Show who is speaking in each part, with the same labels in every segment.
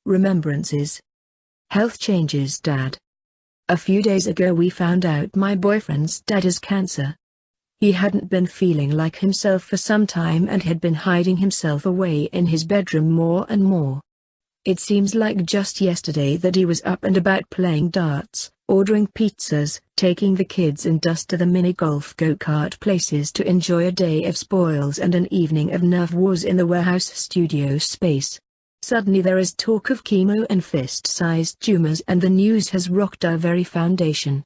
Speaker 1: Remembrances. Health changes. Dad. A few days ago we found out my boyfriend's dad has cancer. He hadn't been feeling like himself for some time and had been hiding himself away in his bedroom more and more. It seems like just yesterday that he was up and about playing darts, ordering pizzas, taking the kids and us to the mini golf go-kart places to enjoy a day of spoils and an evening of nerve wars in the warehouse studio space. Suddenly there is talk of chemo and fist-sized tumors, and the news has rocked our very foundation.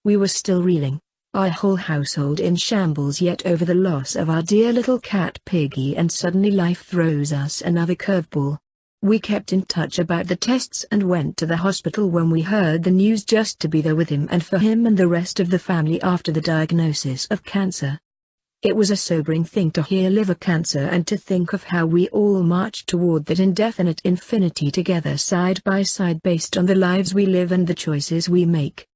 Speaker 1: We were still reeling, our whole household in shambles yet over the loss of our dear little cat Piggy, and suddenly life throws us another curveball. We kept in touch about the tests and went to the hospital when we heard the news just to be there with him and for him and the rest of the family after the diagnosis of cancer. It was a sobering thing to hear liver cancer and to think of how we all marched toward that indefinite infinity together side by side based on the lives we live and the choices we make.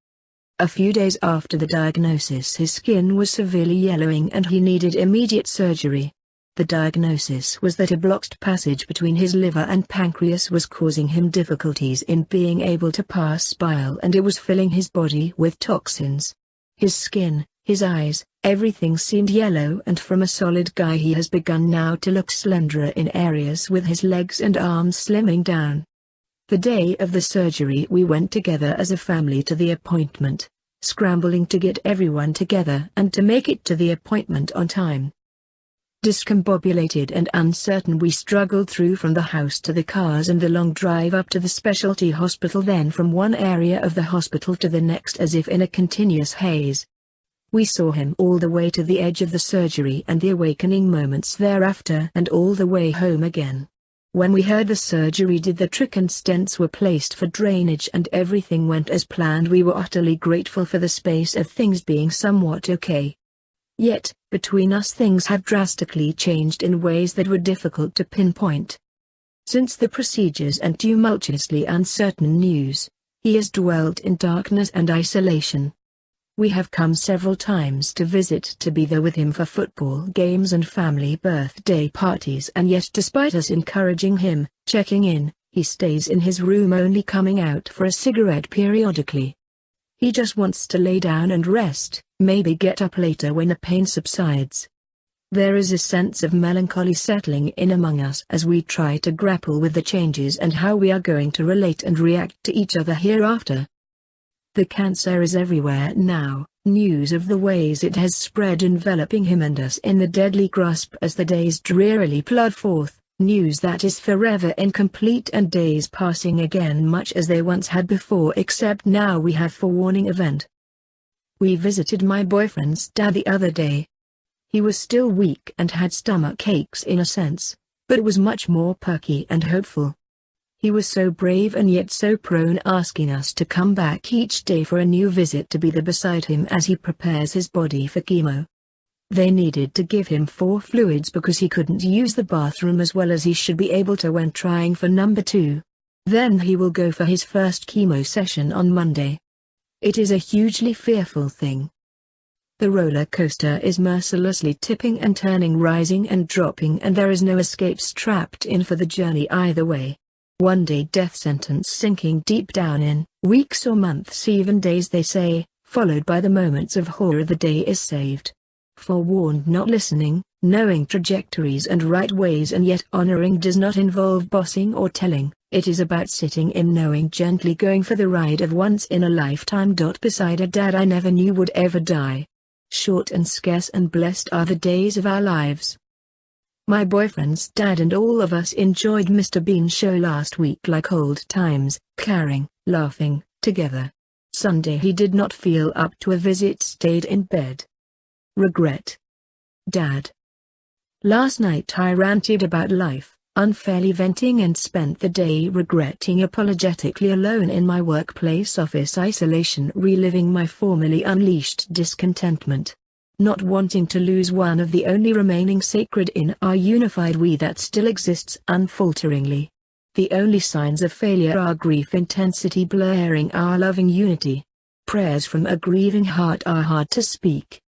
Speaker 1: A few days after the diagnosis his skin was severely yellowing and he needed immediate surgery. The diagnosis was that a blocked passage between his liver and pancreas was causing him difficulties in being able to pass bile and it was filling his body with toxins. His skin, his eyes, everything seemed yellow, and from a solid guy he has begun now to look slenderer in areas, with his legs and arms slimming down. The day of the surgery we went together as a family to the appointment, scrambling to get everyone together and to make it to the appointment on time. Discombobulated and uncertain we struggled through from the house to the cars and the long drive up to the specialty hospital, then from one area of the hospital to the next as if in a continuous haze. We saw him all the way to the edge of the surgery and the awakening moments thereafter and all the way home again. When we heard the surgery did the trick and stents were placed for drainage and everything went as planned, we were utterly grateful for the space of things being somewhat okay. Yet, between us things had drastically changed in ways that were difficult to pinpoint. Since the procedures and tumultuously uncertain news, he has dwelt in darkness and isolation. We have come several times to visit, to be there with him for football games and family birthday parties, and yet despite us encouraging him, checking in, he stays in his room only coming out for a cigarette periodically. He just wants to lay down and rest, maybe get up later when the pain subsides. There is a sense of melancholy settling in among us as we try to grapple with the changes and how we are going to relate and react to each other hereafter. The cancer is everywhere now, news of the ways it has spread enveloping him and us in the deadly grasp as the days drearily plod forth, news that is forever incomplete and days passing again much as they once had before, except now we have forewarning event. We visited my boyfriend's dad the other day. He was still weak and had stomach aches in a sense, but was much more perky and hopeful. He was so brave and yet so prone, asking us to come back each day for a new visit to be there beside him as he prepares his body for chemo. They needed to give him 4 fluids because he couldn't use the bathroom as well as he should be able to when trying for number 2. Then he will go for his first chemo session on Monday. It is a hugely fearful thing. The roller coaster is mercilessly tipping and turning, rising and dropping, and there is no escape strapped in for the journey either way. One day death sentence sinking deep down in weeks or months, even days they say, followed by the moments of horror the day is saved. Forewarned, not listening, knowing trajectories and right ways and yet honoring does not involve bossing or telling, it is about sitting in knowing, gently going for the ride of once in a lifetime. Beside a dad I never knew would ever die. Short and scarce and blessed are the days of our lives. My boyfriend's dad and all of us enjoyed Mr. Bean's show last week like old times, caring, laughing, together. Sunday he did not feel up to a visit, stayed in bed. Regret. Dad. Last night I ranted about life, unfairly venting, and spent the day regretting, apologetically alone in my workplace office isolation, reliving my formerly unleashed discontentment. Not wanting to lose one of the only remaining sacred in our unified we that still exists unfalteringly. The only signs of failure are grief intensity blurring our loving unity. Prayers from a grieving heart are hard to speak.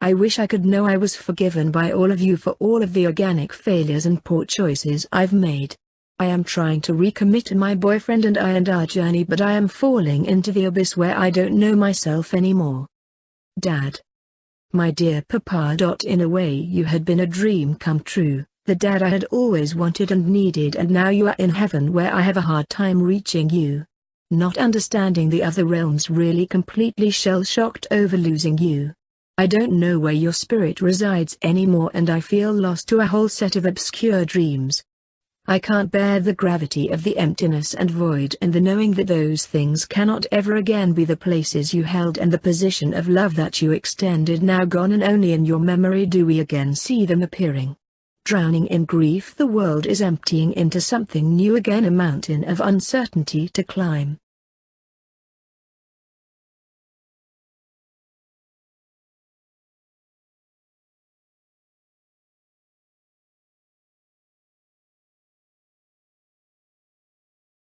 Speaker 1: I wish I could know I was forgiven by all of you for all of the organic failures and poor choices I've made. I am trying to recommit to my boyfriend and our journey, but I am falling into the abyss where I don't know myself anymore. Dad. My dear Papa. In a way you had been a dream come true, the dad I had always wanted and needed, and now you are in heaven where I have a hard time reaching you. Not understanding the other realms, really completely shell-shocked over losing you. I don't know where your spirit resides anymore, and I feel lost to a whole set of obscure dreams. I can't bear the gravity of the emptiness and void, and the knowing that those things cannot ever again be the places you held and the position of love that you extended, now gone, and only in your memory do we again see them appearing. Drowning in grief, the world is emptying into something new again, a mountain of uncertainty to climb.